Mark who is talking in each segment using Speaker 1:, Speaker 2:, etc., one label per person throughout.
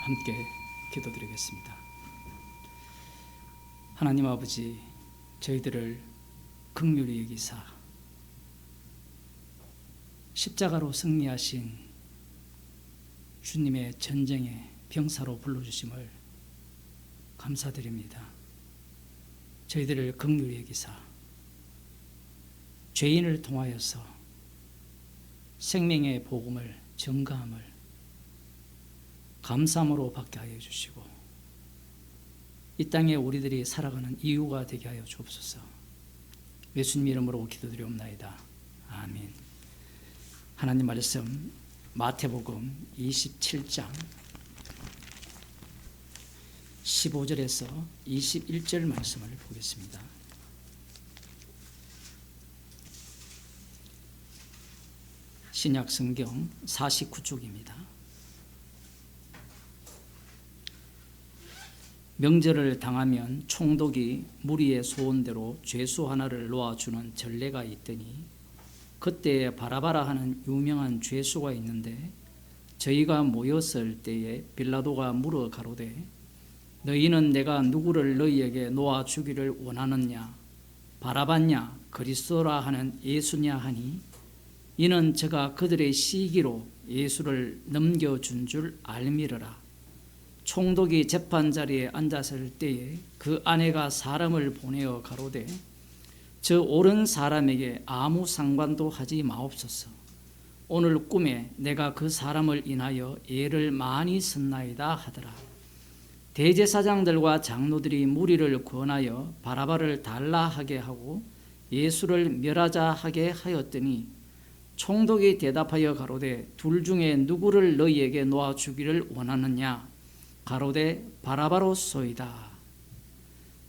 Speaker 1: 함께 기도드리겠습니다. 하나님 아버지, 저희들을 긍휼히 여기사 십자가로 승리하신 주님의 전쟁의 병사로 불러주심을 감사드립니다. 저희들을 긍휼히 여기사 죄인을 통하여서 생명의 복음을 전가함을 감사함으로 받게 하여 주시고 이 땅에 우리들이 살아가는 이유가 되게 하여 주옵소서. 예수님 이름으로 기도드리옵나이다. 아멘. 하나님 말씀 마태복음 27장 15절에서 21절 말씀을 보겠습니다. 신약 성경 49쪽입니다. 명절을 당하면 총독이 무리의 소원대로 죄수 하나를 놓아주는 전례가 있더니 그때에 바라바라 하는 유명한 죄수가 있는데 저희가 모였을 때에 빌라도가 물어 가로되 너희는 내가 누구를 너희에게 놓아주기를 원하느냐 바라바냐 그리스도라 하는 예수냐 하니 이는 저가 그들의 시기로 예수를 넘겨준 줄 알미르라. 총독이 재판자리에 앉았을 때에 그 아내가 사람을 보내어 가로되 저 옳은 사람에게 아무 상관도 하지 마옵소서. 오늘 꿈에 내가 그 사람을 인하여 애를 많이 썼나이다 하더라. 대제사장들과 장로들이 무리를 권하여 바라바를 달라 하게 하고 예수를 멸하자 하게 하였더니 총독이 대답하여 가로되 둘 중에 누구를 너희에게 놓아주기를 원하느냐 가로되 바라바로소이다.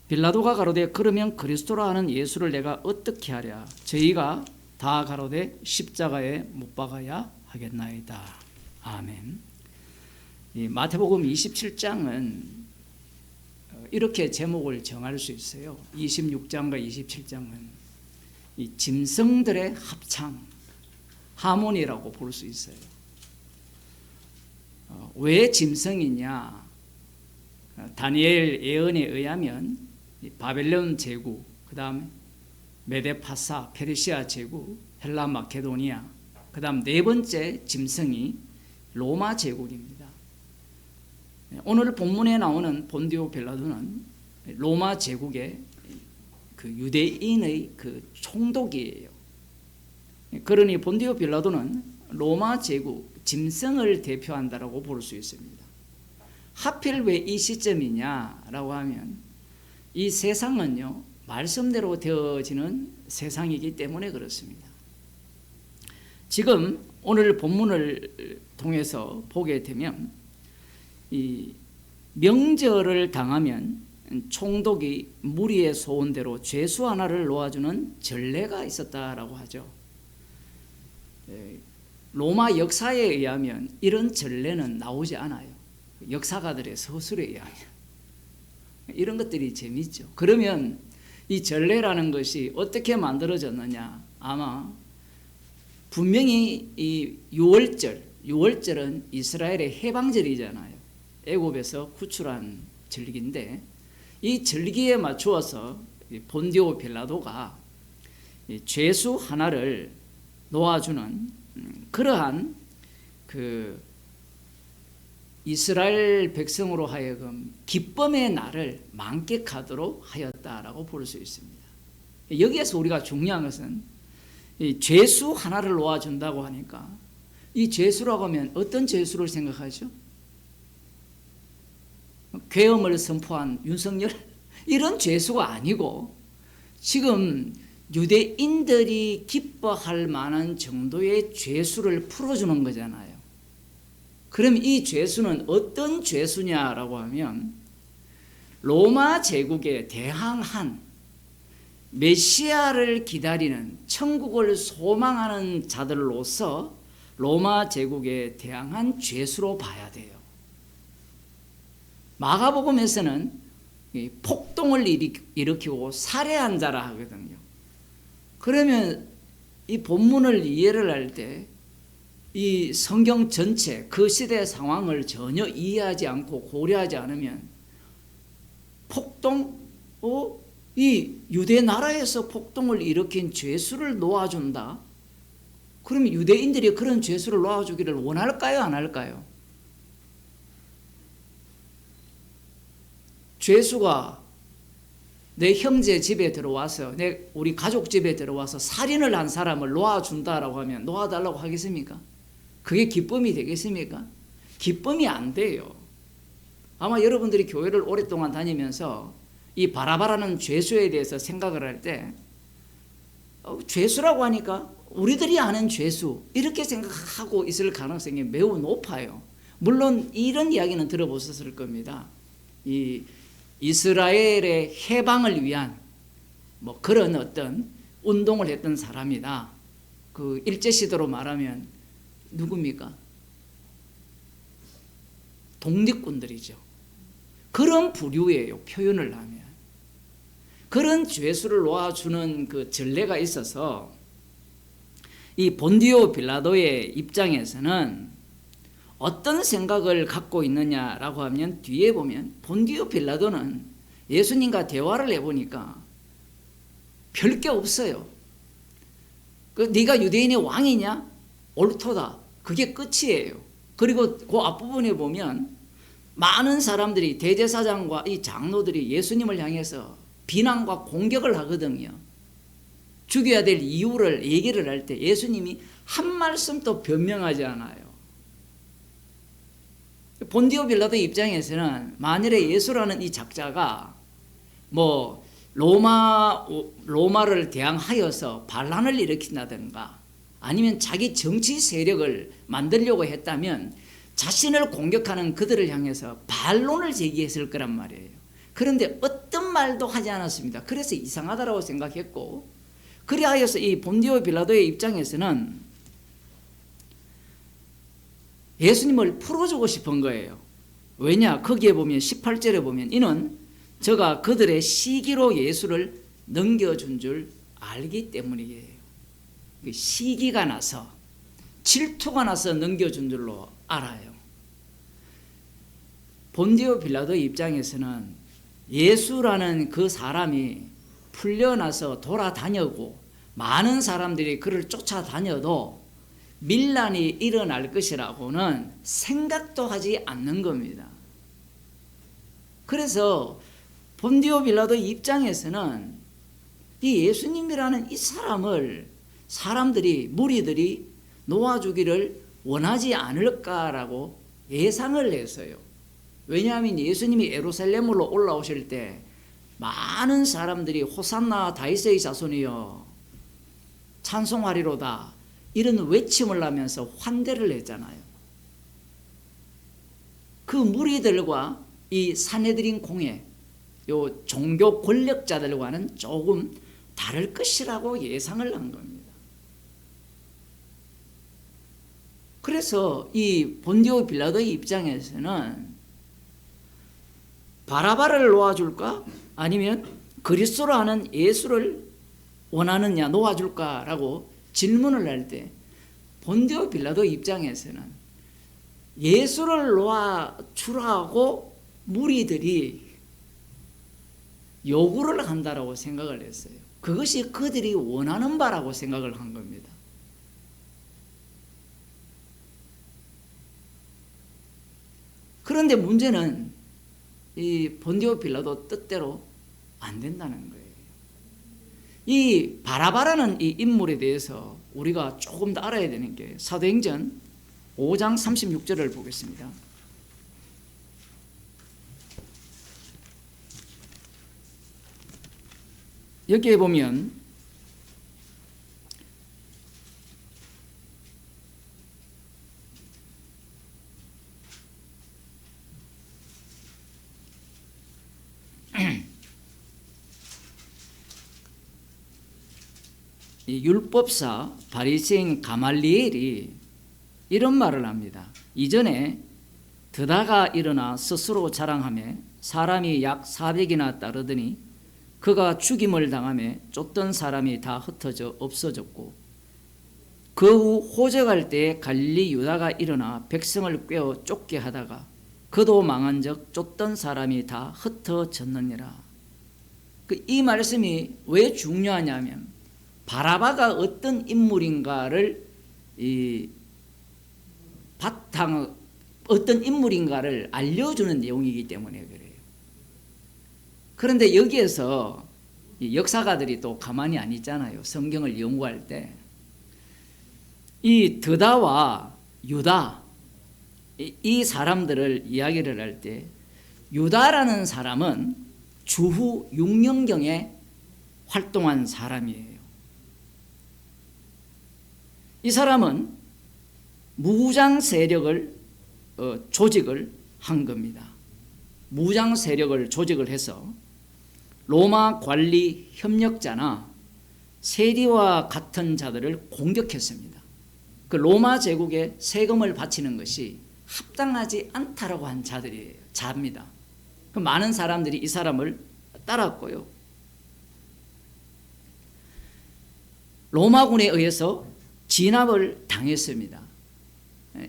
Speaker 1: 빌라도가 가로되 그러면 그리스도라 하는 예수를 내가 어떻게 하랴. 저희가 다 가로되 십자가에 못 박아야 하겠나이다. 아멘. 이 마태복음 27장은 이렇게 제목을 정할 수 있어요. 26장과 27장은 이 짐승들의 합창, 하모니라고 볼 수 있어요. 왜 짐승이냐? 다니엘 예언에 의하면 바벨론 제국, 그 다음 메데파사, 페르시아 제국, 헬라 마케도니아, 그 다음 네 번째 짐승이 로마 제국입니다. 오늘 본문에 나오는 본디오 빌라도는 로마 제국의 그 유대인의 그 총독이에요. 그러니 본디오 빌라도는 로마 제국 짐승을 대표한다라고 볼 수 있습니다. 하필 왜 이 시점이냐라고 하면 이 세상은요 말씀대로 되어지는 세상이기 때문에 그렇습니다. 지금 오늘 본문을 통해서 보게 되면 이 명절을 당하면 총독이 무리의 소원대로 죄수 하나를 놓아주는 전례가 있었다라고 하죠. 로마 역사에 의하면 이런 전례는 나오지 않아요. 역사가들의 서술에 의하면. 이런 것들이 재미있죠. 그러면 이 전례라는 것이 어떻게 만들어졌느냐. 아마 분명히 이 유월절은 이스라엘의 해방절이잖아요. 애굽에서 구출한 절기인데 이 절기에 맞추어서 본디오 빌라도가 죄수 하나를 놓아주는 그러한 그 이스라엘 백성으로 하여금 기쁨의 날을 만끽하도록 하였다라고 볼 수 있습니다. 여기에서 우리가 중요한 것은 이 죄수 하나를 놓아준다고 하니까 이 죄수라고 하면 어떤 죄수를 생각하죠? 계엄을 선포한 윤석열? 이런 죄수가 아니고 지금 유대인들이 기뻐할 만한 정도의 죄수를 풀어주는 거잖아요. 그럼 이 죄수는 어떤 죄수냐라고 하면 로마 제국에 대항한 메시아를 기다리는 천국을 소망하는 자들로서 로마 제국에 대항한 죄수로 봐야 돼요. 마가복음에서는 폭동을 일으키고 살해한 자라 하거든요. 그러면 이 본문을 이해를 할 때 이 성경 전체 그 시대 상황을 전혀 이해하지 않고 고려하지 않으면 폭동, 이 유대 나라에서 폭동을 일으킨 죄수를 놓아준다. 그러면 유대인들이 그런 죄수를 놓아주기를 원할까요? 안 할까요? 죄수가 내 형제 집에 들어와서 우리 가족 집에 들어와서 살인을 한 사람을 놓아준다라고 하면 놓아달라고 하겠습니까? 그게 기쁨이 되겠습니까? 기쁨이 안 돼요. 아마 여러분들이 교회를 오랫동안 다니면서 이 바라바라는 죄수에 대해서 생각을 할 때 죄수라고 하니까 우리들이 아는 죄수 이렇게 생각하고 있을 가능성이 매우 높아요. 물론 이런 이야기는 들어보셨을 겁니다. 이 이스라엘의 해방을 위한 뭐 그런 어떤 운동을 했던 사람이다. 그 일제시대로 말하면 누굽니까? 독립군들이죠. 그런 부류예요. 표현을 하면. 그런 죄수를 놓아주는 그 전례가 있어서 이 본디오 빌라도의 입장에서는 어떤 생각을 갖고 있느냐라고 하면 뒤에 보면 본디오 빌라도는 예수님과 대화를 해보니까 별 게 없어요. 네가 유대인의 왕이냐? 옳도다. 그게 끝이에요. 그리고 그 앞부분에 보면 많은 사람들이 대제사장과 이 장로들이 예수님을 향해서 비난과 공격을 하거든요. 죽여야 될 이유를 얘기를 할 때 예수님이 한 말씀도 변명하지 않아요. 본디오 빌라도 입장에서는 만일에 예수라는 이 작자가 뭐 로마를 대항하여서 반란을 일으킨다든가 아니면 자기 정치 세력을 만들려고 했다면 자신을 공격하는 그들을 향해서 반론을 제기했을 거란 말이에요. 그런데 어떤 말도 하지 않았습니다. 그래서 이상하다라고 생각했고, 그리하여서 이 본디오 빌라도의 입장에서는 예수님을 풀어주고 싶은 거예요. 왜냐? 거기에 보면 18절에 보면 이는 저가 그들의 시기로 예수를 넘겨준 줄 알기 때문이에요. 시기가 나서 질투가 나서 넘겨준 줄로 알아요. 본디오 빌라도 입장에서는 예수라는 그 사람이 풀려나서 돌아다녔고 많은 사람들이 그를 쫓아다녀도 밀란이 일어날 것이라고는 생각도 하지 않는 겁니다. 그래서 본디오 빌라도 입장에서는 이 예수님이라는 이 사람을 사람들이 무리들이 놓아주기를 원하지 않을까라고 예상을 했어요. 왜냐하면 예수님이 예루살렘으로 올라오실 때 많은 사람들이 호산나 다윗의 자손이여 찬송하리로다 이런 외침을 하면서 환대를 했잖아요. 그 무리들과 이 산헤드린 공회, 요 종교 권력자들과는 조금 다를 것이라고 예상을 한 겁니다. 그래서 이 본디오 빌라도의 입장에서는 바라바를 놓아줄까? 아니면 그리스도로 하는 예수를 원하느냐 놓아줄까라고 질문을 할 때 본디오 빌라도 입장에서는 예수를 놓아주라고 무리들이 요구를 한다라고 생각을 했어요. 그것이 그들이 원하는 바라고 생각을 한 겁니다. 그런데 문제는 이 본디오 빌라도 뜻대로 안 된다는 거예요. 이 바라바라는 이 인물에 대해서 우리가 조금 더 알아야 되는 게 사도행전 5장 36절을 보겠습니다. 여기에 보면 이 율법사 바리새인 가말리엘이 이런 말을 합니다. 이전에 드다가 일어나 스스로 자랑하며 사람이 약 400이나 따르더니 그가 죽임을 당하며 쫓던 사람이 다 흩어져 없어졌고 그 후 호적할 때에 갈릴리 유다가 일어나 백성을 꿰어 쫓게 하다가 그도 망한즉 쫓던 사람이 다 흩어졌느니라. 이 말씀이 왜 중요하냐면 바라바가 어떤 인물인가를 어떤 인물인가를 알려주는 내용이기 때문에 그래요. 그런데 여기에서 역사가들이 또 가만히 안 있잖아요. 성경을 연구할 때 이 드다와 유다 이 사람들을 이야기를 할 때 유다라는 사람은 주후 6년경에 활동한 사람이에요. 이 사람은 무장 세력을 조직을 한 겁니다. 무장 세력을 조직을 해서 로마 관리 협력자나 세리와 같은 자들을 공격했습니다. 그 로마 제국에 세금을 바치는 것이 합당하지 않다라고 한 자입니다. 그 많은 사람들이 이 사람을 따랐고요. 로마군에 의해서 진압을 당했습니다.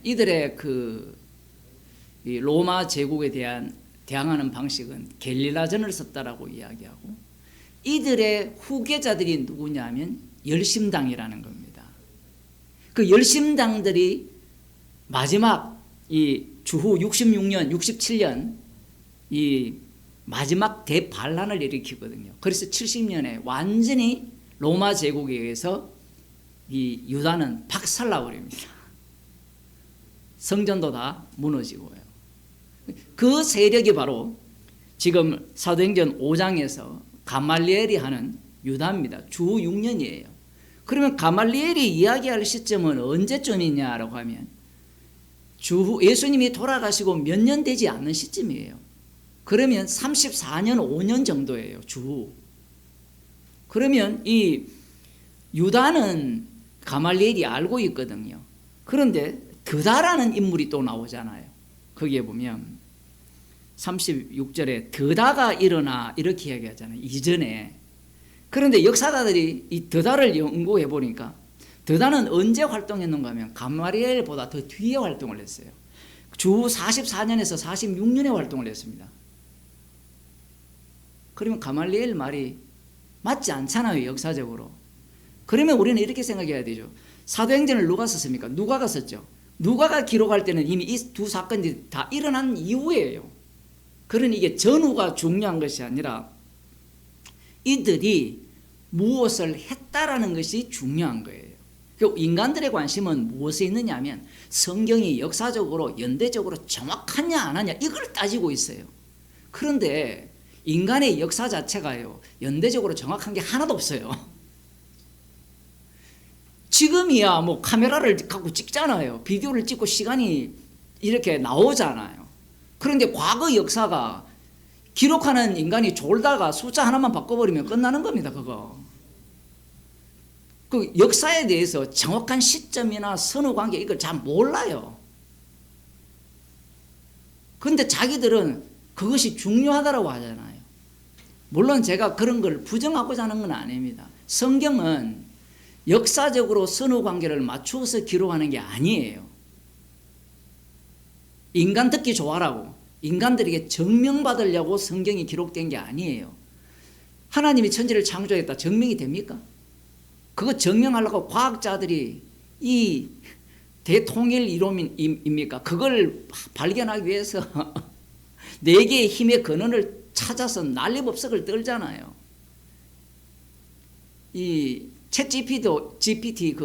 Speaker 1: 이들의 이 로마 제국에 대항하는 방식은 게릴라전을 썼다라고 이야기하고 이들의 후계자들이 누구냐면 열심당이라는 겁니다. 그 열심당들이 마지막 이 주후 66년, 67년 이 마지막 대반란을 일으키거든요. 그래서 70년에 완전히 로마 제국에 의해서 이 유다는 박살나 버립니다. 성전도 다 무너지고요. 그 세력이 바로 지금 사도행전 5장에서 가말리엘이 하는 유다입니다. 주후 6년이에요. 그러면 가말리엘이 이야기할 시점은 언제쯤이냐라고 하면 주후 예수님이 돌아가시고 몇 년 되지 않는 시점이에요. 그러면 34년 5년 정도예요. 주후. 그러면 이 유다는 가말리엘이 알고 있거든요. 그런데 드다라는 인물이 또 나오잖아요. 거기에 보면 36절에 드다가 일어나 이렇게 이야기하잖아요. 이전에. 그런데 역사가들이 이 드다를 연구해 보니까 드다는 언제 활동했는가 하면 가말리엘보다 더 뒤에 활동을 했어요. 주후 44년에서 46년에 활동을 했습니다. 그러면 가말리엘 말이 맞지 않잖아요. 역사적으로. 그러면 우리는 이렇게 생각해야 되죠. 사도행전을 누가 썼습니까? 누가가 썼죠. 누가가 기록할 때는 이미 이 두 사건이 다 일어난 이후예요. 그러니 이게 전후가 중요한 것이 아니라 이들이 무엇을 했다라는 것이 중요한 거예요. 인간들의 관심은 무엇에 있느냐 하면 성경이 역사적으로 연대적으로 정확하냐 안 하냐 이걸 따지고 있어요. 그런데 인간의 역사 자체가요 연대적으로 정확한 게 하나도 없어요. 지금이야 뭐 카메라를 갖고 찍잖아요. 비디오를 찍고 시간이 이렇게 나오잖아요. 그런데 과거 역사가 기록하는 인간이 졸다가 숫자 하나만 바꿔버리면 끝나는 겁니다. 그거. 그 역사에 대해서 정확한 시점이나 선후관계 이걸 잘 몰라요. 그런데 자기들은 그것이 중요하다고 하잖아요. 물론 제가 그런 걸 부정하고자 하는 건 아닙니다. 성경은 역사적으로 선후관계를 맞추어서 기록하는 게 아니에요. 인간 듣기 좋아라고 인간들에게 증명받으려고 성경이 기록된 게 아니에요. 하나님이 천지를 창조했다 증명이 됩니까? 그거 증명하려고 과학자들이 이 대통일 이론입니까? 그걸 발견하기 위해서 네 개의 힘의 근원을 찾아서 난리법석을 떨잖아요. 이 챗 GPT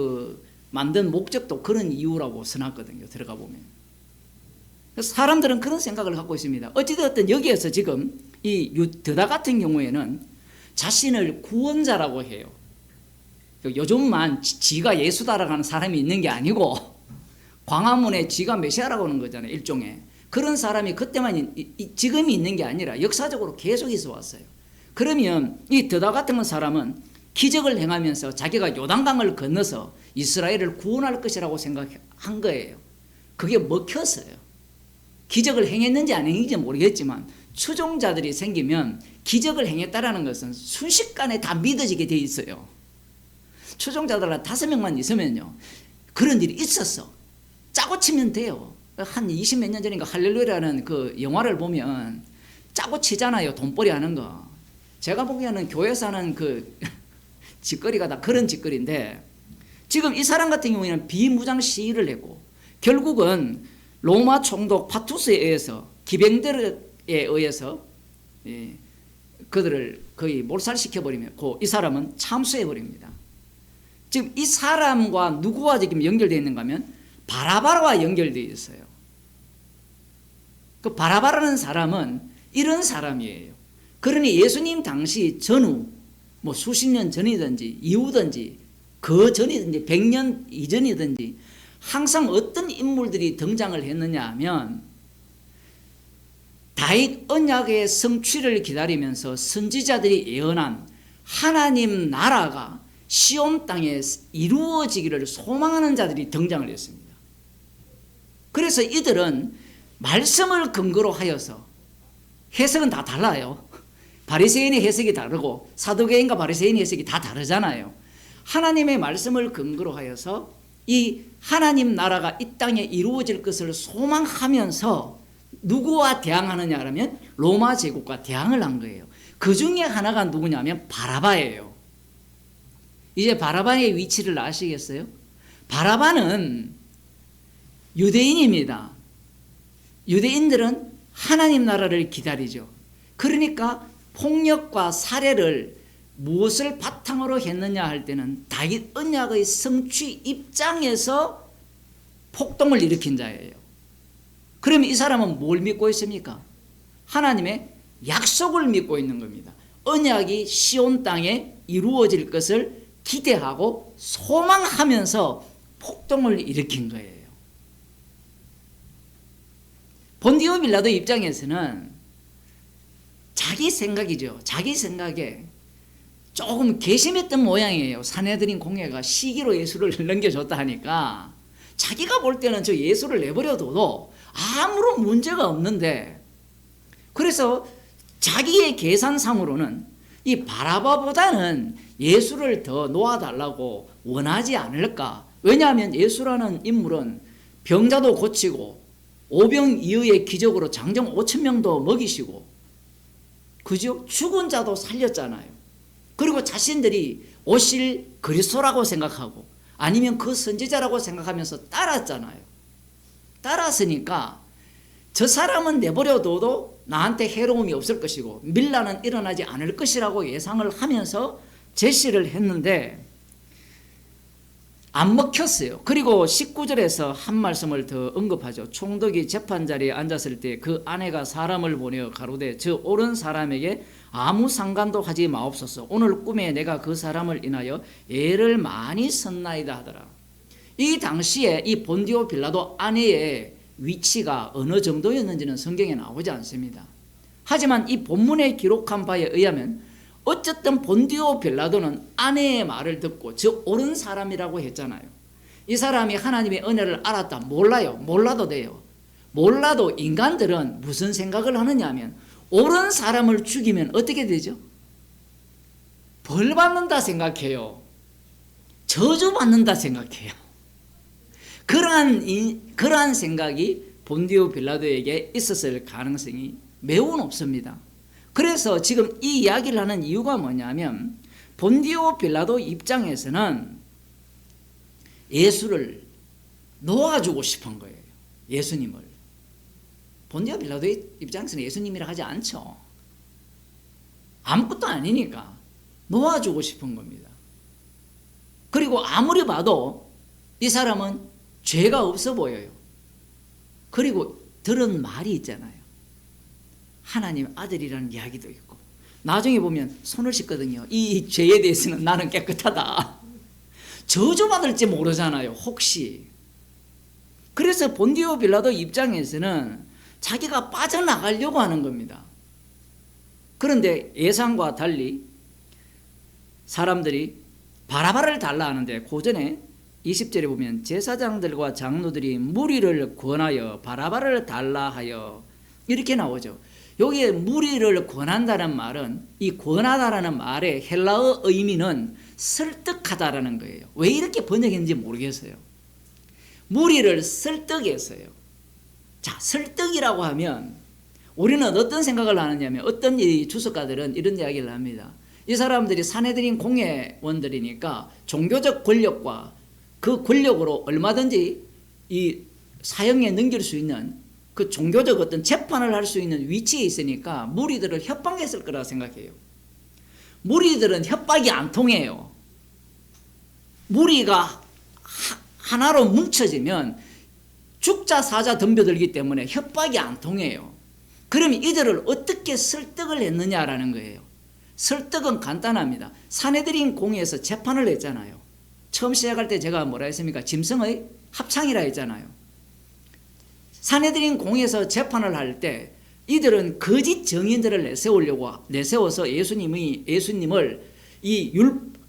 Speaker 1: 만든 목적도 그런 이유라고 써놨거든요. 들어가 보면. 사람들은 그런 생각을 갖고 있습니다. 어찌되었든 여기에서 지금 이 드다 같은 경우에는 자신을 구원자라고 해요. 요즘만 지가 예수다라고 하는 사람이 있는 게 아니고 광화문에 지가 메시아라고 하는 거잖아요. 일종의. 그런 사람이 그때만 지금이 있는 게 아니라 역사적으로 계속 있어 왔어요. 그러면 이 드다 같은 사람은 기적을 행하면서 자기가 요단강을 건너서 이스라엘을 구원할 것이라고 생각한 거예요. 그게 먹혔어요. 기적을 행했는지 안 행했는지 모르겠지만 추종자들이 생기면 기적을 행했다라는 것은 순식간에 다 믿어지게 돼 있어요. 추종자들 5명만 있으면요. 그런 일이 있었어. 짜고 치면 돼요. 한 20몇 년 전인가 할렐루야라는 그 영화를 보면 짜고 치잖아요. 돈벌이 하는 거. 제가 보기에는 교회에서 하는 그 짓거리가 다 그런 짓거리인데, 지금 이 사람 같은 경우에는 비무장 시위를 했고 결국은 로마 총독 파투스에 의해서, 기병들에 의해서 그들을 거의 몰살시켜버리고 이 사람은 참수해버립니다. 지금 이 사람과 누구와 지금 연결되어 있는가 하면 바라바라와 연결되어 있어요. 그 바라바라는 사람은 이런 사람이에요. 그러니 예수님 당시 전후 뭐 수십 년 전이든지 이후든지 그 전이든지 100년 이전이든지 항상 어떤 인물들이 등장을 했느냐 하면, 다윗 언약의 성취를 기다리면서 선지자들이 예언한 하나님 나라가 시온 땅에 이루어지기를 소망하는 자들이 등장을 했습니다. 그래서 이들은 말씀을 근거로 하여서, 해석은 다 달라요. 바리새인의 해석이 다르고 사두개인과 바리새인의 해석이 다 다르잖아요. 하나님의 말씀을 근거로 하여서 이 하나님 나라가 이 땅에 이루어질 것을 소망하면서 누구와 대항하느냐 하면 로마 제국과 대항을 한 거예요. 그 중에 하나가 누구냐면 바라바예요. 이제 바라바의 위치를 아시겠어요? 바라바는 유대인입니다. 유대인들은 하나님 나라를 기다리죠. 그러니까 폭력과 살해를 무엇을 바탕으로 했느냐 할 때는 다윗 언약의 성취 입장에서 폭동을 일으킨 자예요. 그러면 이 사람은 뭘 믿고 있습니까? 하나님의 약속을 믿고 있는 겁니다. 언약이 시온 땅에 이루어질 것을 기대하고 소망하면서 폭동을 일으킨 거예요. 본디오 빌라도 입장에서는 자기 생각이죠. 자기 생각에 조금 괘씸했던 모양이에요. 사내들인 공회가 시기로 예수를 넘겨줬다 하니까 자기가 볼 때는 저 예수를 내버려둬도 아무런 문제가 없는데, 그래서 자기의 계산상으로는 이 바라바보다는 예수를 더 놓아달라고 원하지 않을까. 왜냐하면 예수라는 인물은 병자도 고치고 오병이어의 기적으로 장정 5천 명도 먹이시고, 그죠? 죽은 자도 살렸잖아요. 그리고 자신들이 오실 그리스도라고 생각하고 아니면 그 선지자라고 생각하면서 따랐잖아요. 따랐으니까 저 사람은 내버려둬도 나한테 해로움이 없을 것이고 밀란은 일어나지 않을 것이라고 예상을 하면서 제시를 했는데 안 먹혔어요. 그리고 19절에서 한 말씀을 더 언급하죠. 총독이 재판 자리에 앉았을 때 그 아내가 사람을 보내어 가로되 저 옳은 사람에게 아무 상관도 하지 마옵소서. 오늘 꿈에 내가 그 사람을 인하여 애를 많이 썼나이다 하더라. 이 당시에 이 본디오 빌라도 아내의 위치가 어느 정도였는지는 성경에 나오지 않습니다. 하지만 이 본문에 기록한 바에 의하면 어쨌든 본디오 빌라도는 아내의 말을 듣고 저 옳은 사람이라고 했잖아요. 이 사람이 하나님의 은혜를 알았다. 몰라요. 몰라도 돼요. 몰라도 인간들은 무슨 생각을 하느냐 하면 옳은 사람을 죽이면 어떻게 되죠? 벌 받는다 생각해요. 저주받는다 생각해요. 그러한 생각이 본디오 빌라도에게 있었을 가능성이 매우 높습니다. 그래서 지금 이 이야기를 하는 이유가 뭐냐면 본디오 빌라도 입장에서는 예수를 놓아주고 싶은 거예요. 예수님을. 본디오 빌라도의 입장에서는 예수님이라 하지 않죠. 아무것도 아니니까 놓아주고 싶은 겁니다. 그리고 아무리 봐도 이 사람은 죄가 없어 보여요. 그리고 들은 말이 있잖아요. 하나님 아들이라는 이야기도 있고 나중에 보면 손을 씻거든요. 이 죄에 대해서는 나는 깨끗하다. 저주받을지 모르잖아요. 혹시. 그래서 본디오 빌라도 입장에서는 자기가 빠져나가려고 하는 겁니다. 그런데 예상과 달리 사람들이 바라바를 달라 하는데 고전에 20절에 보면 제사장들과 장로들이 무리를 권하여 바라바를 달라 하여 이렇게 나오죠. 여기에 무리를 권한다는 말은 이 권하다라는 말의 헬라어 의미는 설득하다라는 거예요. 왜 이렇게 번역했는지 모르겠어요. 무리를 설득했어요. 자, 설득이라고 하면 우리는 어떤 생각을 하느냐면 어떤 이 주석가들은 이런 이야기를 합니다. 이 사람들이 산헤드린 공회원들이니까 종교적 권력과 그 권력으로 얼마든지 이 사형에 넘길 수 있는 그 종교적 어떤 재판을 할 수 있는 위치에 있으니까 무리들을 협박했을 거라 생각해요. 무리들은 협박이 안 통해요. 무리가 하나로 뭉쳐지면 죽자 사자 덤벼들기 때문에 협박이 안 통해요. 그러면 이들을 어떻게 설득을 했느냐라는 거예요. 설득은 간단합니다. 산헤드린 공회에서 재판을 했잖아요. 처음 시작할 때 제가 뭐라 했습니까? 짐승의 합창이라 했잖아요. 산헤드린 공회에서 재판을 할 때 이들은 거짓 정인들을 내세워서 예수님을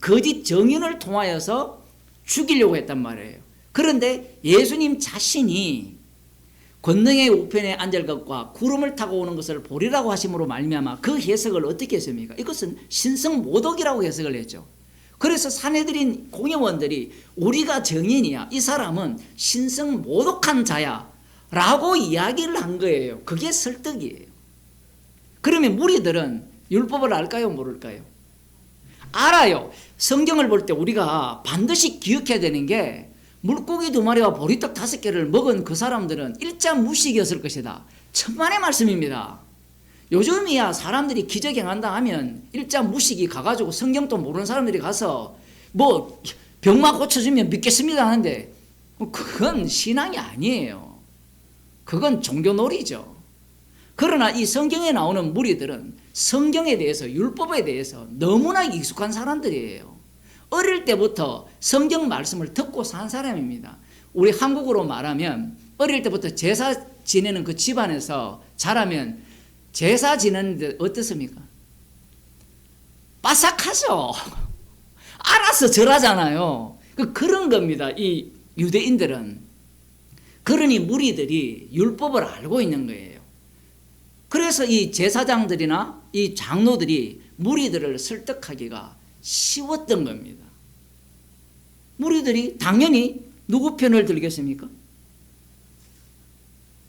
Speaker 1: 거짓 정인을 통하여서 죽이려고 했단 말이에요. 그런데 예수님 자신이 권능의 우편에 앉을 것과 구름을 타고 오는 것을 보리라고 하심으로 말미암아 그 해석을 어떻게 했습니까? 이것은 신성모독이라고 해석을 했죠. 그래서 산헤드린 공회원들이 우리가 정인이야, 이 사람은 신성모독한 자야 라고 이야기를 한 거예요. 그게 설득이에요. 그러면 무리들은 율법을 알까요? 모를까요? 알아요. 성경을 볼 때 우리가 반드시 기억해야 되는 게 물고기 2마리와 보리떡 5개를 먹은 그 사람들은 일자 무식이었을 것이다. 천만의 말씀입니다. 요즘이야 사람들이 기적행한다 하면 일자 무식이 가가지고 성경도 모르는 사람들이 가서 뭐 병만 고쳐주면 믿겠습니다 하는데 그건 신앙이 아니에요. 그건 종교놀이죠. 그러나 이 성경에 나오는 무리들은 성경에 대해서, 율법에 대해서 너무나 익숙한 사람들이에요. 어릴 때부터 성경 말씀을 듣고 산 사람입니다. 우리 한국으로 말하면 어릴 때부터 제사 지내는 그 집안에서 자라면 제사 지내는데 어떻습니까? 빠삭하죠. 알아서 절하잖아요. 그런 겁니다. 이 유대인들은. 그러니 무리들이 율법을 알고 있는 거예요. 그래서 이 제사장들이나 이 장로들이 무리들을 설득하기가 쉬웠던 겁니다. 무리들이 당연히 누구 편을 들겠습니까?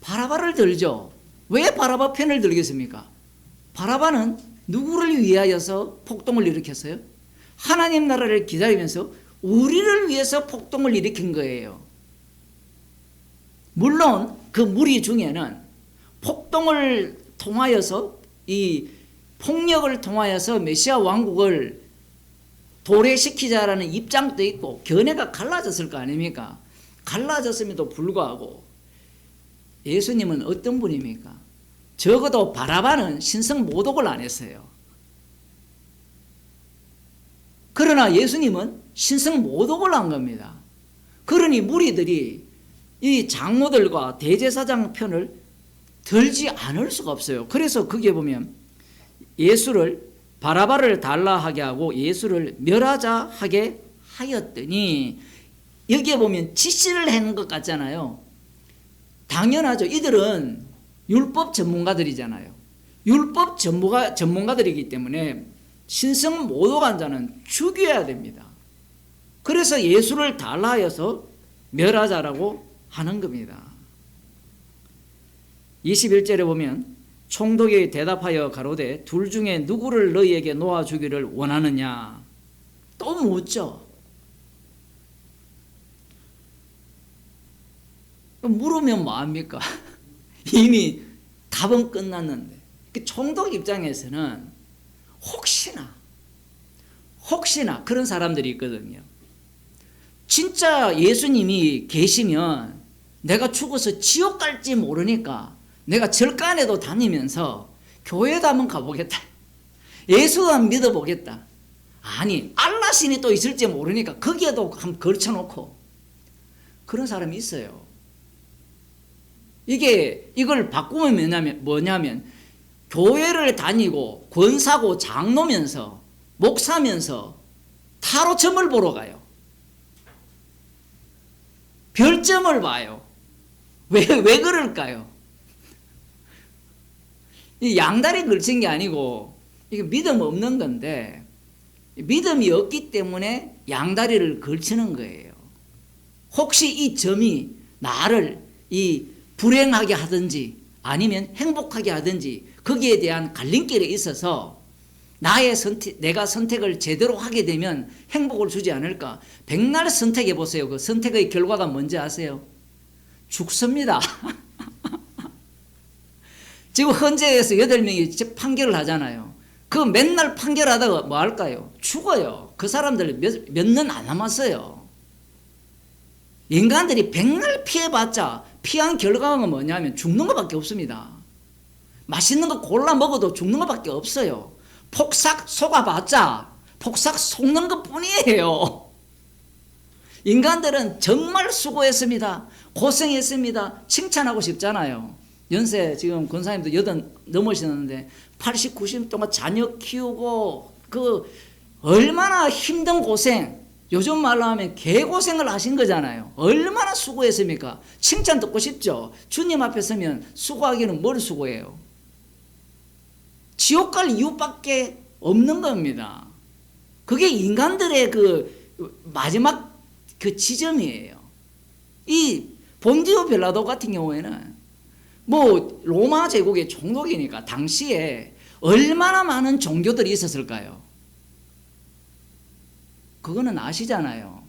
Speaker 1: 바라바를 들죠. 왜 바라바 편을 들겠습니까? 바라바는 누구를 위하여서 폭동을 일으켰어요? 하나님 나라를 기다리면서 우리를 위해서 폭동을 일으킨 거예요. 물론 그 무리 중에는 폭동을 통하여서 이 폭력을 통하여서 메시아 왕국을 도래시키자라는 입장도 있고 견해가 갈라졌을 거 아닙니까? 갈라졌음에도 불구하고 예수님은 어떤 분입니까? 적어도 바라바는 신성모독을 안 했어요. 그러나 예수님은 신성모독을 한 겁니다. 그러니 무리들이 이 장로들과 대제사장 편을 들지 않을 수가 없어요. 그래서 거기에 보면 예수를 바라바를 달라하게 하고 예수를 멸하자 하게 하였더니 여기에 보면 지시를 하는 것 같잖아요. 당연하죠. 이들은 율법 전문가들이잖아요. 율법 전문가들이기 때문에 신성모독한 자는 죽여야 됩니다. 그래서 예수를 달라하여서 멸하자라고 하는 겁니다. 21절에 보면 총독이 대답하여 가로되 둘 중에 누구를 너희에게 놓아주기를 원하느냐 또 묻죠. 물으면 뭐합니까? 이미 답은 끝났는데 그 총독 입장에서는 혹시나 그런 사람들이 있거든요. 진짜 예수님이 계시면 내가 죽어서 지옥 갈지 모르니까 내가 절간에도 다니면서 교회도 한번 가보겠다. 예수도 한번 믿어보겠다. 아니 알라신이 또 있을지 모르니까 거기에도 한번 걸쳐놓고 그런 사람이 있어요. 이걸 바꾸면 뭐냐면 교회를 다니고 권사고 장로면서 목사면서 타로점을 보러 가요. 별점을 봐요. 왜 그럴까요? 이 양다리 걸친 게 아니고 이게 믿음 없는 건데 믿음이 없기 때문에 양다리를 걸치는 거예요. 혹시 이 점이 나를 이 불행하게 하든지 아니면 행복하게 하든지 거기에 대한 갈림길에 있어서 내가 선택을 제대로 하게 되면 행복을 주지 않을까? 백날 선택해 보세요. 그 선택의 결과가 뭔지 아세요? 죽습니다. 지금 헌재에서 8명이 판결을 하잖아요. 그 맨날 판결하다가 뭐 할까요? 죽어요. 그 사람들 몇 년 안 남았어요. 인간들이 백날 피해봤자 피한 결과가 뭐냐면 죽는 것밖에 없습니다. 맛있는 거 골라 먹어도 죽는 것밖에 없어요. 폭삭 속아봤자 폭삭 속는 것 뿐이에요. 인간들은 정말 수고했습니다. 고생했습니다. 칭찬하고 싶잖아요. 연세 지금 권사님도 80 넘으시는데 80, 90 동안 자녀 키우고 그 얼마나 힘든 고생, 요즘 말로 하면 개고생을 하신 거잖아요. 얼마나 수고했습니까? 칭찬 듣고 싶죠? 주님 앞에 서면 수고하기는 뭘 수고해요? 지옥 갈 이유밖에 없는 겁니다. 그게 인간들의 그 마지막 그 지점이에요. 이 본디오 빌라도 같은 경우에는 뭐 로마 제국의 총독이니까 당시에 얼마나 많은 종교들이 있었을까요? 그거는 아시잖아요.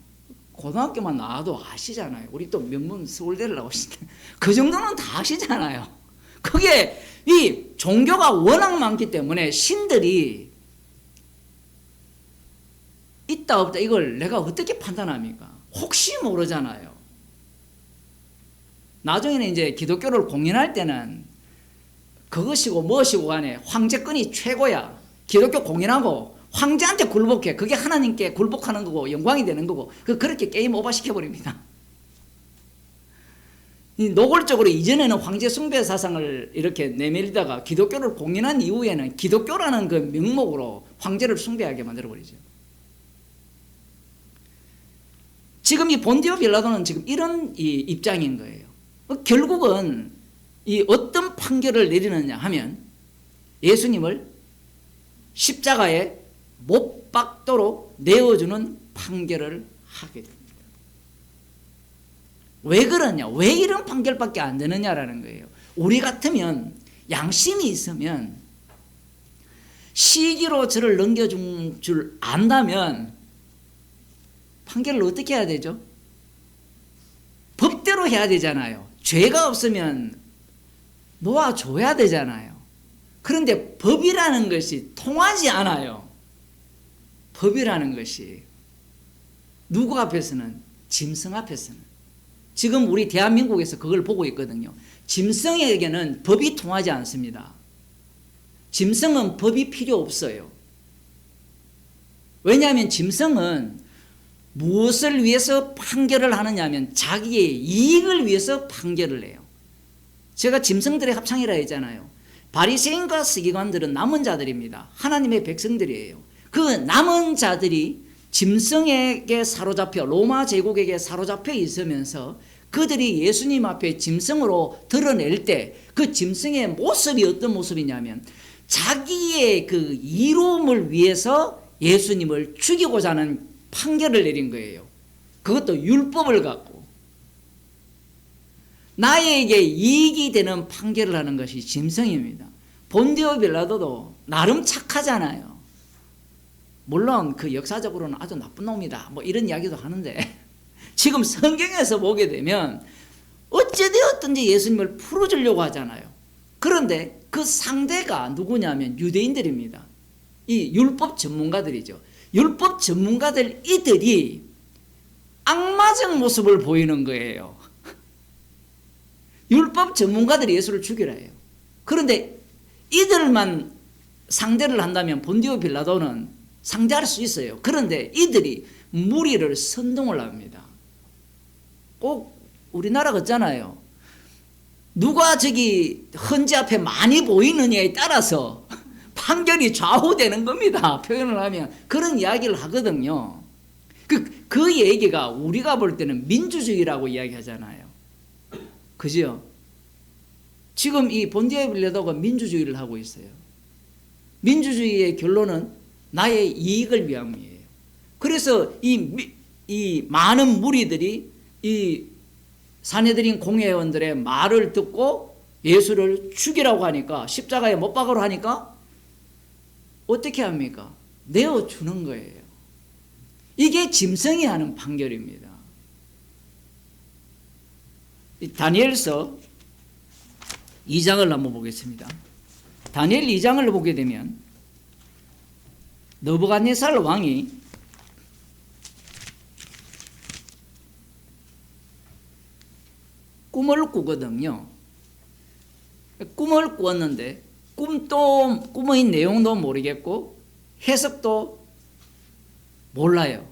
Speaker 1: 고등학교만 나와도 아시잖아요. 우리 또 명문 서울대를 나오시는데 그 정도는 다 아시잖아요. 그게 이 종교가 워낙 많기 때문에 신들이 있다 없다 이걸 내가 어떻게 판단합니까? 혹시 모르잖아요. 나중에는 이제 기독교를 공인할 때는 그것이고 무엇이고 간에 황제권이 최고야. 기독교 공인하고 황제한테 굴복해. 그게 하나님께 굴복하는 거고 영광이 되는 거고 그렇게 게임 오버 시켜버립니다. 노골적으로 이전에는 황제 숭배 사상을 이렇게 내밀다가 기독교를 공인한 이후에는 기독교라는 그 명목으로 황제를 숭배하게 만들어버리죠. 지금 이 본디오 빌라도는 지금 이런 이 입장인 거예요. 결국은 이 어떤 판결을 내리느냐 하면 예수님을 십자가에 못 박도록 내어주는 판결을 하게 됩니다. 왜 그러냐? 왜 이런 판결밖에 안 되느냐라는 거예요. 우리 같으면 양심이 있으면 시기로 저를 넘겨준 줄 안다면 판결을 어떻게 해야 되죠? 법대로 해야 되잖아요. 죄가 없으면 놓아줘야 되잖아요. 그런데 법이라는 것이 통하지 않아요. 법이라는 것이 누구 앞에서는? 짐승 앞에서는. 지금 우리 대한민국에서 그걸 보고 있거든요. 짐승에게는 법이 통하지 않습니다. 짐승은 법이 필요 없어요. 왜냐하면 짐승은 무엇을 위해서 판결을 하느냐 하면 자기의 이익을 위해서 판결을 해요. 제가 짐승들의 합창이라 했잖아요. 바리새인과 서기관들은 남은 자들입니다. 하나님의 백성들이에요. 그 남은 자들이 짐승에게 사로잡혀 로마 제국에게 사로잡혀 있으면서 그들이 예수님 앞에 짐승으로 드러낼 때 그 짐승의 모습이 어떤 모습이냐면 자기의 그 이로움을 위해서 예수님을 죽이고자 하는 판결을 내린 거예요. 그것도 율법을 갖고 나에게 이익이 되는 판결을 하는 것이 짐승입니다. 본디오 빌라도도 나름 착하잖아요. 물론 그 역사적으로는 아주 나쁜 놈이다 뭐 이런 이야기도 하는데 지금 성경에서 보게 되면 어찌되었든지 예수님을 풀어주려고 하잖아요. 그런데 그 상대가 누구냐면 유대인들입니다. 이 율법 전문가들이죠. 율법 전문가들 이들이 악마적 모습을 보이는 거예요. 율법 전문가들이 예수를 죽이라 해요. 그런데 이들만 상대를 한다면 본디오 빌라도는 상대할 수 있어요. 그런데 이들이 무리를 선동을 합니다. 꼭 우리나라 같잖아요. 누가 저기 헌재 앞에 많이 보이느냐에 따라서 판결이 좌우되는 겁니다. 표현을 하면 그런 이야기를 하거든요. 그 얘기가 우리가 볼 때는 민주주의라고 이야기하잖아요. 그죠? 지금 이 본디오 빌라도가 민주주의를 하고 있어요. 민주주의의 결론은 나의 이익을 위함이에요. 그래서 이 많은 무리들이 이 산헤드린 공회원들의 말을 듣고 예수를 죽이라고 하니까, 십자가에 못 박으러 하니까 어떻게 합니까? 내어주는 거예요. 이게 짐승이 하는 판결입니다. 다니엘서 2장을 한번 보겠습니다. 다니엘 2장을 보게 되면 느부갓네살 왕이 꿈을 꾸거든요. 꿈을 꾸었는데 꿈의 내용도 모르겠고 해석도 몰라요.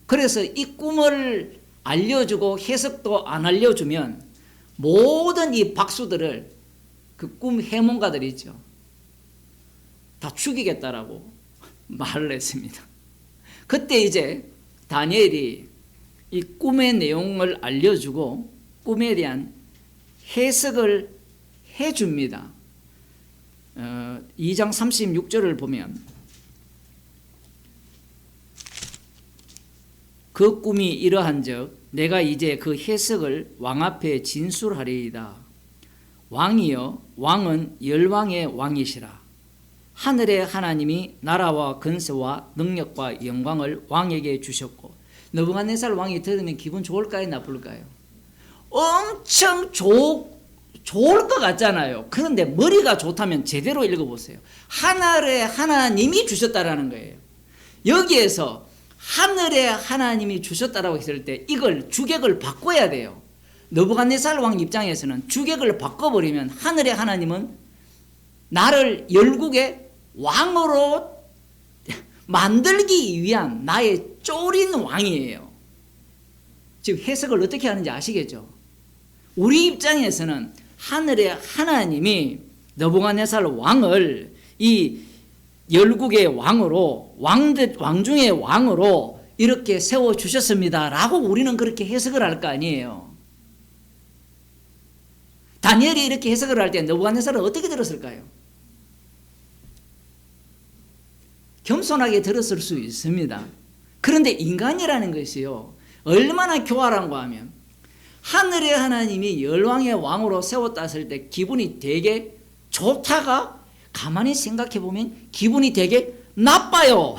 Speaker 1: 그래서 이 꿈을 알려주고 해석도 안 알려주면 모든 이 박수들을, 그 꿈 해몽가들이 있죠, 다 죽이겠다라고 말을 했습니다. 그때 이제 다니엘이 이 꿈의 내용을 알려주고 꿈에 대한 해석을 해줍니다. 2장 36절을 보면 그 꿈이 이러한즉 내가 이제 그 해석을 왕 앞에 진술하리이다. 왕이여, 왕은 열왕의 왕이시라. 하늘의 하나님이 나라와 근세와 능력과 영광을 왕에게 주셨고. 느부갓네살 왕이 들으면 기분 좋을까요, 나쁠까요? 엄청 좋을 것 같잖아요. 그런데 머리가 좋다면 제대로 읽어보세요. 하늘의 하나님이 주셨다라는 거예요. 여기에서 하늘의 하나님이 주셨다라고 했을 때 이걸 주객을 바꿔야 돼요. 느부갓네살 왕 입장에서는 주객을 바꿔버리면 하늘의 하나님은 나를 열국의 왕으로 만들기 위한 나의 쪼린 왕이에요. 지금 해석을 어떻게 하는지 아시겠죠? 우리 입장에서는 하늘의 하나님이 느부갓네살 왕을 이 열국의 왕으로, 왕 중의 왕으로 이렇게 세워주셨습니다 라고 우리는 그렇게 해석을 할 거 아니에요. 다니엘이 이렇게 해석을 할 때 느부갓네살은 어떻게 들었을까요? 겸손하게 들었을 수 있습니다. 그런데 인간이라는 것이요, 얼마나 교활한가 하면 하늘의 하나님이 열왕의 왕으로 세웠다 했을 때 기분이 되게 좋다가 가만히 생각해 보면 기분이 되게 나빠요.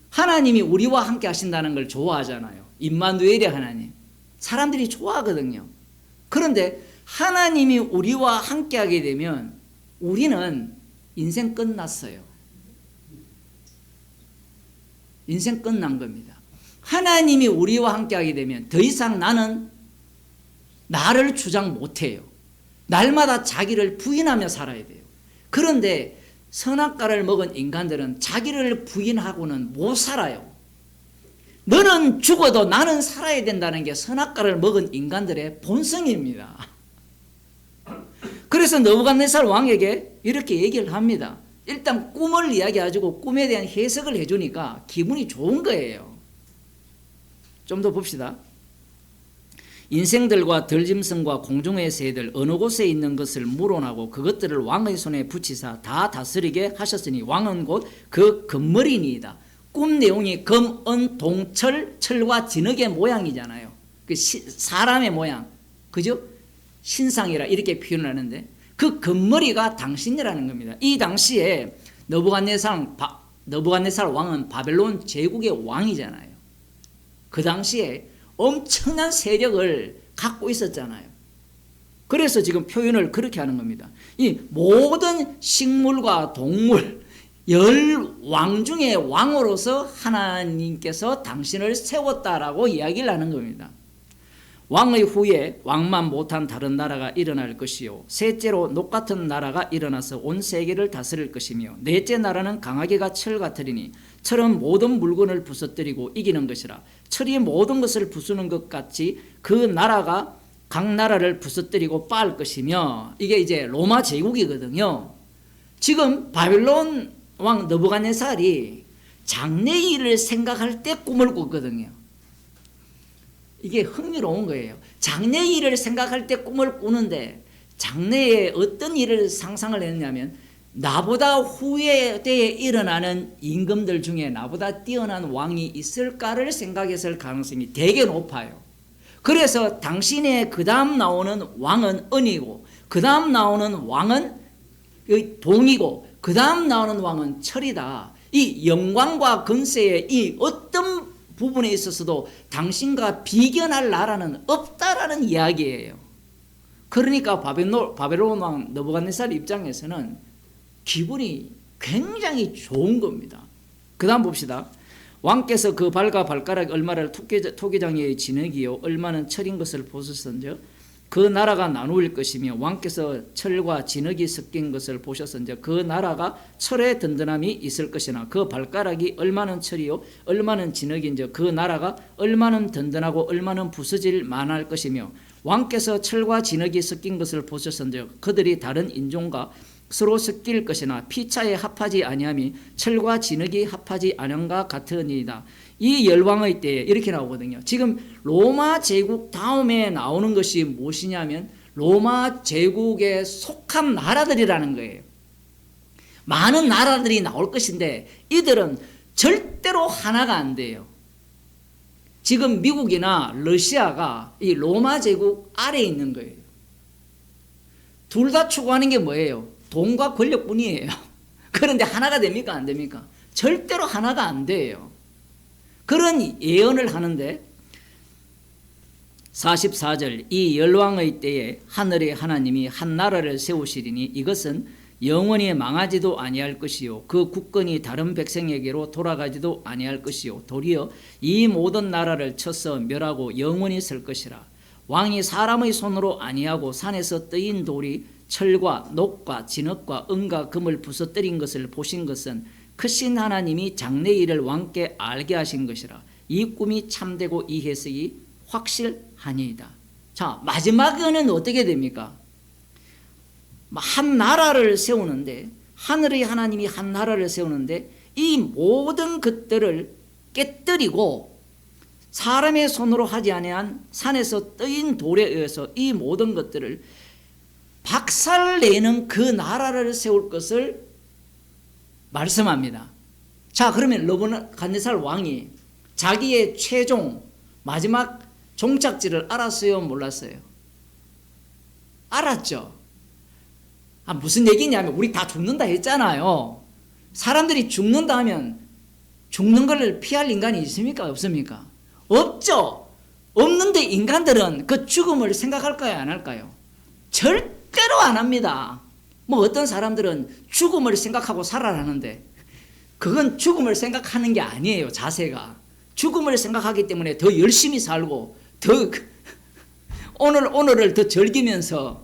Speaker 1: 하나님이 우리와 함께 하신다는 걸 좋아하잖아요. 임마누엘의 하나님. 사람들이 좋아하거든요. 그런데 하나님이 우리와 함께 하게 되면 우리는 인생 끝났어요. 인생 끝난 겁니다. 하나님이 우리와 함께 하게 되면 더 이상 나는 나를 주장 못해요. 날마다 자기를 부인하며 살아야 돼요. 그런데 선악과를 먹은 인간들은 자기를 부인하고는 못 살아요. 너는 죽어도 나는 살아야 된다는 게 선악과를 먹은 인간들의 본성입니다. 그래서 느부갓네살 왕에게 이렇게 얘기를 합니다. 일단 꿈을 이야기해주고 꿈에 대한 해석을 해주니까 기분이 좋은 거예요. 좀 더 봅시다. 인생들과 들짐승과 공중의 새들 어느 곳에 있는 것을 물어나고 그것들을 왕의 손에 붙이사 다 다스리게 하셨으니 왕은 곧 그 금머리니이다. 꿈 내용이 금, 은, 동, 철과 진흙의 모양이잖아요. 그 사람의 모양, 그죠? 신상이라 이렇게 표현하는데 그 금머리가 당신이라는 겁니다. 이 당시에 느부갓네살 왕은 바벨론 제국의 왕이잖아요. 그 당시에 엄청난 세력을 갖고 있었잖아요. 그래서 지금 표현을 그렇게 하는 겁니다. 이 모든 식물과 동물, 열왕 중의 왕으로서 하나님께서 당신을 세웠다라고 이야기를 하는 겁니다. 왕의 후에 왕만 못한 다른 나라가 일어날 것이요, 셋째로 녹 같은 나라가 일어나서 온 세계를 다스릴 것이며, 넷째 나라는 강하기가 철 같으리니 철은 모든 물건을 부서뜨리고 이기는 것이라. 철이 모든 것을 부수는 것 같이 그 나라가 각 나라를 부서뜨리고 빻을 것이며, 이게 이제 로마 제국이거든요. 지금 바벨론 왕 느부갓네살이 장래일을 생각할 때 꿈을 꿨거든요. 이게 흥미로운 거예요. 장래일을 생각할 때 꿈을 꾸는데 장래에 어떤 일을 상상을 했냐면 나보다 후대에 일어나는 임금들 중에 나보다 뛰어난 왕이 있을까를 생각했을 가능성이 되게 높아요. 그래서 당신의 그 다음 나오는 왕은 은이고, 그 다음 나오는 왕은 동이고, 그 다음 나오는 왕은 철이다. 이 영광과 근세의 이 어떤 부분에 있어서도 당신과 비견할 나라는 없다라는 이야기예요. 그러니까 바벨론 왕 느부갓네살 입장에서는 기분이 굉장히 좋은 겁니다. 그 다음 봅시다. 왕께서 그 발과 발가락 얼마를 토기장의 진흙이요 얼마는 철인 것을 보셨은즉 그 나라가 나누일 것이며, 왕께서 철과 진흙이 섞인 것을 보셨은즉 그 나라가 철의 든든함이 있을 것이나 그 발가락이 얼마는 철이요 얼마는 진흙인즉 그 나라가 얼마는 든든하고 얼마는 부서질 만할 것이며, 왕께서 철과 진흙이 섞인 것을 보셨은즉 그들이 다른 인종과 서로 섞일 것이나 피차에 합하지 아니함이 철과 진흙이 합하지 않은가 같으니이다. 이 열왕의 때에 이렇게 나오거든요. 지금 로마 제국 다음에 나오는 것이 무엇이냐면 로마 제국에 속한 나라들이라는 거예요. 많은 나라들이 나올 것인데 이들은 절대로 하나가 안 돼요. 지금 미국이나 러시아가 이 로마 제국 아래에 있는 거예요. 둘 다 추구하는 게 뭐예요? 돈과 권력뿐이에요. 그런데 하나가 됩니까? 안 됩니까? 절대로 하나가 안 돼요. 그런 예언을 하는데 44절 이 열왕의 때에 하늘의 하나님이 한 나라를 세우시리니 이것은 영원히 망하지도 아니할 것이요 그 국권이 다른 백성에게로 돌아가지도 아니할 것이요 도리어 이 모든 나라를 쳐서 멸하고 영원히 설 것이라. 왕이 사람의 손으로 아니하고 산에서 뜨인 돌이 철과 녹과 진흙과 은과 금을 부서뜨린 것을 보신 것은 크신 하나님이 장래 일을 왕께 알게 하신 것이라. 이 꿈이 참되고 이 해석이 확실하니이다. 자, 마지막에는 어떻게 됩니까? 한 나라를 세우는데, 하늘의 하나님이 한 나라를 세우는데 이 모든 것들을 깨뜨리고 사람의 손으로 하지 아니한 산에서 뜨인 돌에 의해서 이 모든 것들을 박살내는 그 나라를 세울 것을 말씀합니다. 자, 그러면 느부갓네살 왕이 자기의 최종 마지막 종착지를 알았어요? 몰랐어요? 알았죠. 무슨 얘기냐면 우리 다 죽는다 했잖아요. 사람들이 죽는다 하면 죽는 걸 피할 인간이 있습니까? 없습니까? 없죠. 없는데 인간들은 그 죽음을 생각할까요? 안 할까요? 절대로 안 합니다. 뭐 어떤 사람들은 죽음을 생각하고 살아라는데 그건 죽음을 생각하는 게 아니에요. 자세가. 죽음을 생각하기 때문에 더 열심히 살고 더 오늘을 더 즐기면서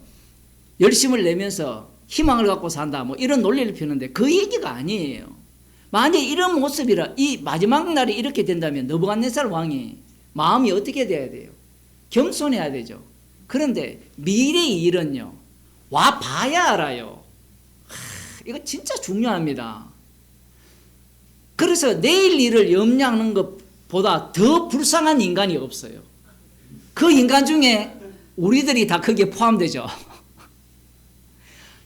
Speaker 1: 열심을 내면서 희망을 갖고 산다, 뭐 이런 논리를 펴는데 그 얘기가 아니에요. 만약에 이런 모습이라 이 마지막 날이 이렇게 된다면 느부갓네살 왕이 마음이 어떻게 돼야 돼요? 겸손해야 되죠. 그런데 미래의 일은요, 와 봐야 알아요. 이거 진짜 중요합니다. 그래서 내일 일을 염려하는 것보다 더 불쌍한 인간이 없어요. 그 인간 중에 우리들이 다 거기에 포함되죠.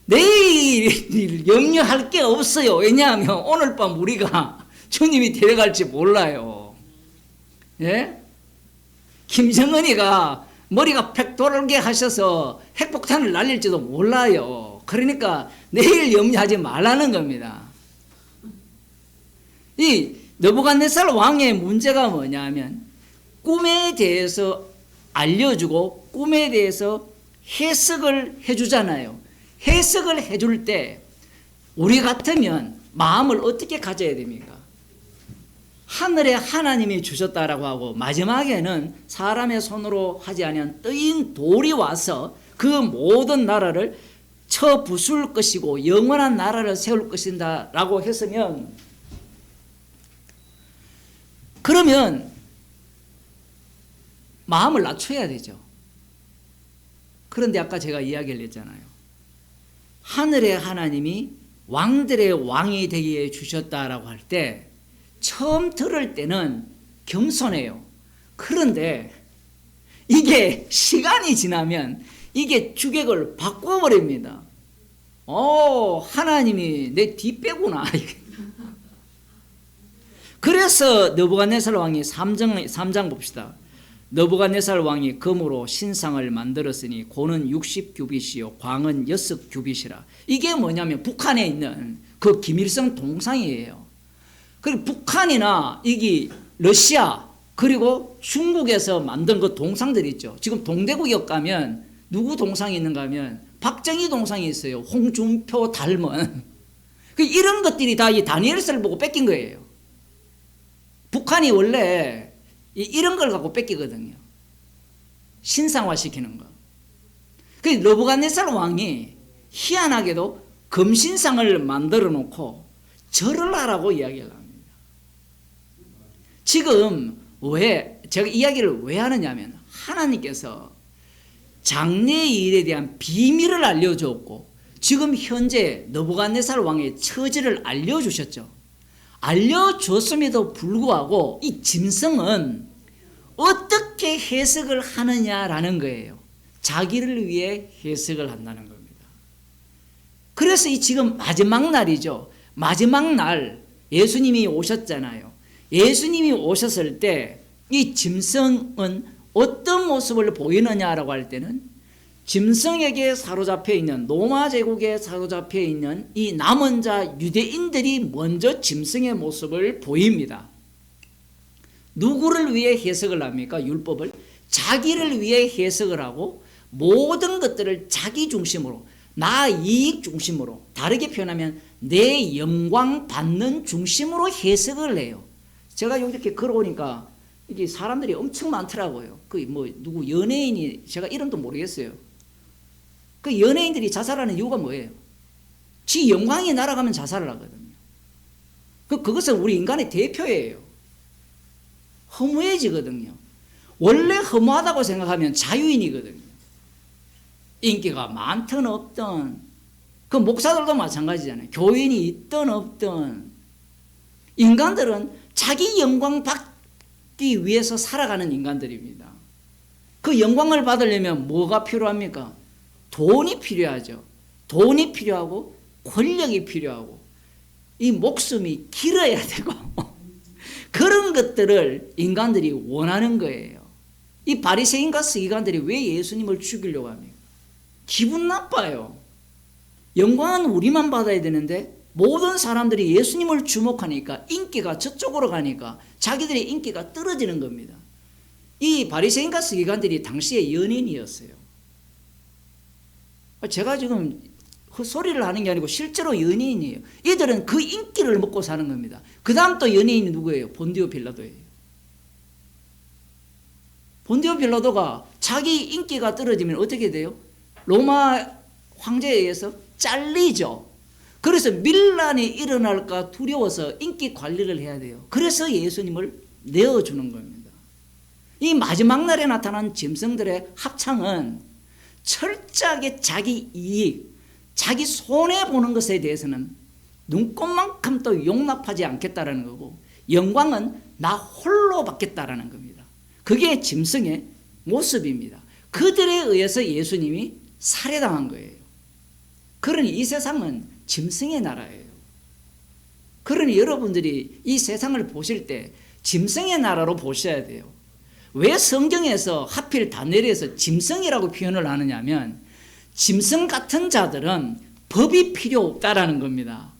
Speaker 1: 내일 염려할 게 없어요. 왜냐하면 오늘 밤 우리가 주님이 데려갈지 몰라요. 예? 김정은이가 머리가 팩 돌게 하셔서 핵폭탄을 날릴지도 몰라요. 그러니까 내일 염려하지 말라는 겁니다. 이 느부갓네살 왕의 문제가 뭐냐면 꿈에 대해서 알려주고 꿈에 대해서 해석을 해주잖아요. 해석을 해줄 때 우리 같으면 마음을 어떻게 가져야 됩니까? 하늘에 하나님이 주셨다라고 하고 마지막에는 사람의 손으로 하지 아니한 뜨인 돌이 와서 그 모든 나라를 쳐 부술 것이고 영원한 나라를 세울 것이다라고 했으면, 그러면 마음을 낮춰야 되죠. 그런데 아까 제가 이야기를 했잖아요. 하늘의 하나님이 왕들의 왕이 되게 주셨다라고 할 때 처음 들을 때는 겸손해요. 그런데 이게 시간이 지나면 이게 주객을 바꿔버립니다. 하나님이 내 뒤 빼구나. 그래서 느부갓네살 왕이 3장 봅시다. 느부갓네살 왕이 금으로 신상을 만들었으니 고는 60규빗이요 광은 6규빗이라. 이게 뭐냐면 북한에 있는 그 김일성 동상이에요. 그리고 북한이나 이게 러시아 그리고 중국에서 만든 그 동상들 있죠. 지금 동대구역 가면 누구 동상이 있는가 하면 박정희 동상이 있어요. 홍준표 닮은. 이런 것들이 다 이 다니엘서를 보고 뺏긴 거예요. 북한이 원래 이런 걸 갖고 뺏기거든요. 신상화시키는 거. 그 느부갓네살 왕이 희한하게도 금신상을 만들어 놓고 절을 하라고 이야기를 합니다. 지금 왜 제가 이야기를 왜 하느냐면 하나님께서 장래의 일에 대한 비밀을 알려주었고 지금 현재 느부갓네살 왕의 처지를 알려주셨죠. 알려줬음에도 불구하고 이 짐승은 어떻게 해석을 하느냐라는 거예요. 자기를 위해 해석을 한다는 겁니다. 그래서 이 지금 마지막 날이죠. 마지막 날 예수님이 오셨잖아요. 예수님이 오셨을 때 이 짐승은 어떤 모습을 보이느냐라고 할 때는 짐승에게 사로잡혀 있는 로마 제국에 사로잡혀 있는 이 남은 자 유대인들이 먼저 짐승의 모습을 보입니다. 누구를 위해 해석을 합니까? 율법을 자기를 위해 해석을 하고 모든 것들을 자기 중심으로 나 이익 중심으로 다르게 표현하면 내 영광 받는 중심으로 해석을 해요. 제가 이렇게 걸어오니까 이게 사람들이 엄청 많더라고요. 누구 연예인이 제가 이름도 모르겠어요. 그 연예인들이 자살하는 이유가 뭐예요? 지 영광이 날아가면 자살을 하거든요. 그것은 우리 인간의 대표예요. 허무해지거든요. 원래 허무하다고 생각하면 자유인이거든요. 인기가 많든 없든 그 목사들도 마찬가지잖아요. 교인이 있든 없든 인간들은 자기 영광 받기 위해서 살아가는 인간들입니다. 그 영광을 받으려면 뭐가 필요합니까? 돈이 필요하죠. 돈이 필요하고 권력이 필요하고 이 목숨이 길어야 되고 그런 것들을 인간들이 원하는 거예요. 이 바리새인과 서기관들이 왜 예수님을 죽이려고 합니까? 기분 나빠요. 영광은 우리만 받아야 되는데 모든 사람들이 예수님을 주목하니까 인기가 저쪽으로 가니까 자기들의 인기가 떨어지는 겁니다. 이 바리새인과 서기관들이 당시에 연예인이었어요. 제가 지금 헛소리를 하는 게 아니고 실제로 연예인이에요. 이들은 그 인기를 먹고 사는 겁니다. 그 다음 또 연예인이 누구예요? 본디오 빌라도예요. 본디오 빌라도가 자기 인기가 떨어지면 어떻게 돼요? 로마 황제에 의해서 잘리죠. 그래서 밀란이 일어날까 두려워서 인기 관리를 해야 돼요. 그래서 예수님을 내어주는 겁니다. 이 마지막 날에 나타난 짐승들의 합창은 철저하게 자기 이익, 자기 손해보는 것에 대해서는 눈꼽만큼도 용납하지 않겠다라는 거고 영광은 나 홀로 받겠다라는 겁니다. 그게 짐승의 모습입니다. 그들에 의해서 예수님이 살해당한 거예요. 그러니 이 세상은 짐승의 나라예요. 그러니 여러분들이 이 세상을 보실 때 짐승의 나라로 보셔야 돼요. 왜 성경에서 하필 다니엘에서 짐승이라고 표현을 하느냐면 짐승 같은 자들은 법이 필요 없다라는 겁니다.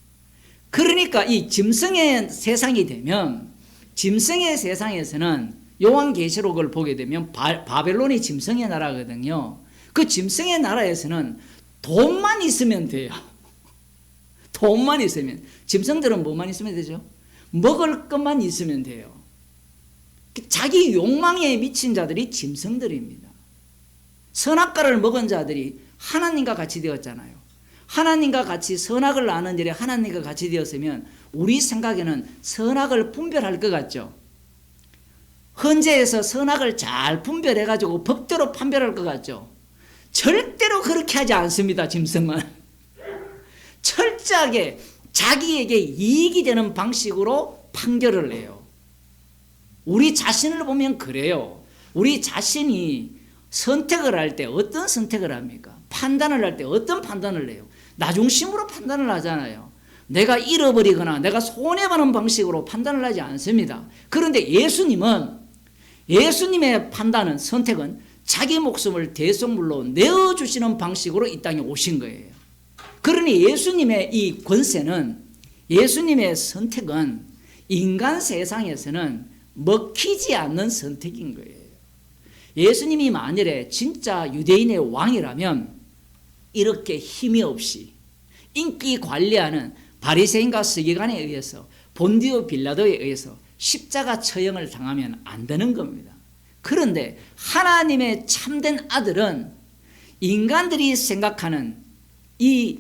Speaker 1: 그러니까 이 짐승의 세상이 되면 짐승의 세상에서는 요한계시록을 보게 되면 바벨론이 짐승의 나라거든요. 그 짐승의 나라에서는 돈만 있으면 돼요. 돈만 있으면. 짐승들은 뭐만 있으면 되죠? 먹을 것만 있으면 돼요. 자기 욕망에 미친 자들이 짐승들입니다. 선악과를 먹은 자들이 하나님과 같이 되었잖아요. 하나님과 같이 선악을 아는 일에 하나님과 같이 되었으면 우리 생각에는 선악을 분별할 것 같죠. 헌재에서 선악을 잘 분별해가지고 법대로 판별할 것 같죠. 절대로 그렇게 하지 않습니다. 짐승은. 철저하게 자기에게 이익이 되는 방식으로 판결을 해요. 우리 자신을 보면 그래요. 우리 자신이 선택을 할 때 어떤 선택을 합니까? 판단을 할 때 어떤 판단을 해요? 나 중심으로 판단을 하잖아요. 내가 잃어버리거나 내가 손해보는 방식으로 판단을 하지 않습니다. 그런데 예수님의 판단은, 선택은 자기 목숨을 대속물로 내어주시는 방식으로 이 땅에 오신 거예요. 그러니 예수님의 이 권세는, 예수님의 선택은 인간 세상에서는 먹히지 않는 선택인 거예요. 예수님이 만일에 진짜 유대인의 왕이라면 이렇게 힘이 없이 인기 관리하는 바리새인과 서기관에 의해서, 본디오 빌라도에 의해서 십자가 처형을 당하면 안 되는 겁니다. 그런데 하나님의 참된 아들은 인간들이 생각하는 이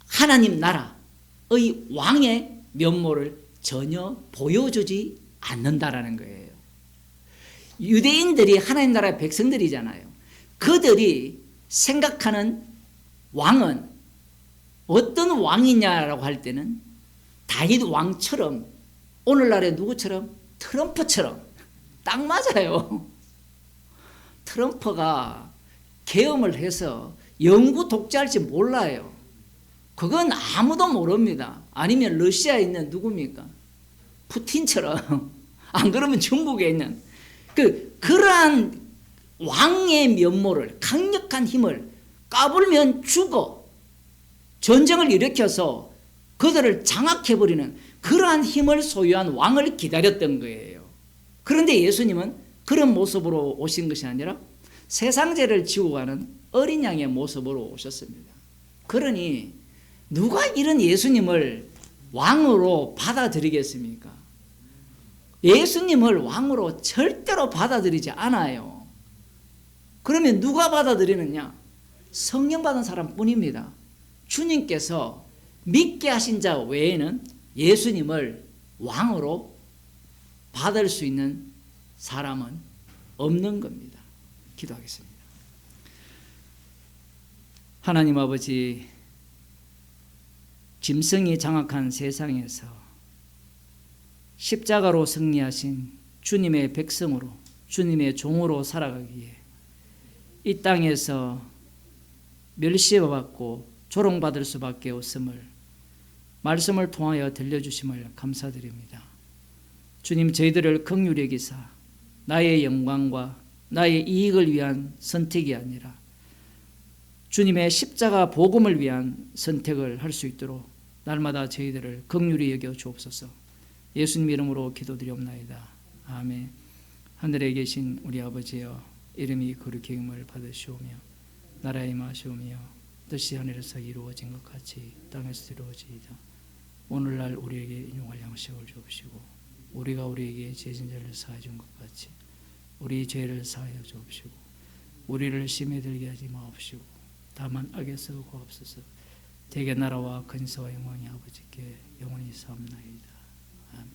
Speaker 1: 하나님 나라의 왕의 면모를 전혀 보여주지 않는다라는 거예요. 유대인들이 하나님 나라의 백성들이잖아요. 그들이 생각하는 왕은 어떤 왕이냐라고 할 때는 다윗 왕처럼, 오늘날의 누구처럼? 트럼프처럼. 딱 맞아요. 트럼프가 계엄을 해서 영구 독재할지 몰라요. 그건 아무도 모릅니다. 아니면 러시아에 있는 누굽니까? 푸틴처럼. 안 그러면 중국에 있는 그러한 왕의 면모를, 강력한 힘을 까불면 죽어 전쟁을 일으켜서 그들을 장악해버리는 그러한 힘을 소유한 왕을 기다렸던 거예요. 그런데 예수님은 그런 모습으로 오신 것이 아니라 세상 죄를 지고 가는 어린 양의 모습으로 오셨습니다. 그러니 누가 이런 예수님을 왕으로 받아들이겠습니까? 예수님을 왕으로 절대로 받아들이지 않아요. 그러면 누가 받아들이느냐? 성령 받은 사람뿐입니다. 주님께서 믿게 하신 자 외에는 예수님을 왕으로 받을 수 있는 사람은 없는 겁니다. 기도하겠습니다. 하나님 아버지, 짐승이 장악한 세상에서 십자가로 승리하신 주님의 백성으로, 주님의 종으로 살아가기에 이 땅에서 멸시받고 조롱받을 수밖에 없음을 말씀을 통하여 들려주심을 감사드립니다. 주님, 저희들을 긍휼히 여기사 나의 영광과 나의 이익을 위한 선택이 아니라 주님의 십자가 복음을 위한 선택을 할 수 있도록 날마다 저희들을 긍휼히 여겨 주옵소서. 예수님 이름으로 기도드리옵나이다. 아멘. 하늘에 계신 우리 아버지여, 이름이 거룩히 여김을 받으시오며 나라의 임하시오며 뜻이 하늘에서 이루어진 것 같이 땅에서 이루어지이다. 오늘날 우리에게 일용할 양식을 주옵시고 우리가 우리에게 죄진 자를 사하여 준 것 같이 우리 죄를 사하여 주옵시고 우리를 시험에 들게 하지 마옵시고 다만 악에서 구하옵소서. 대개 나라와 근세와 영광이 아버지께 영원히 사옵나이다. 아멘.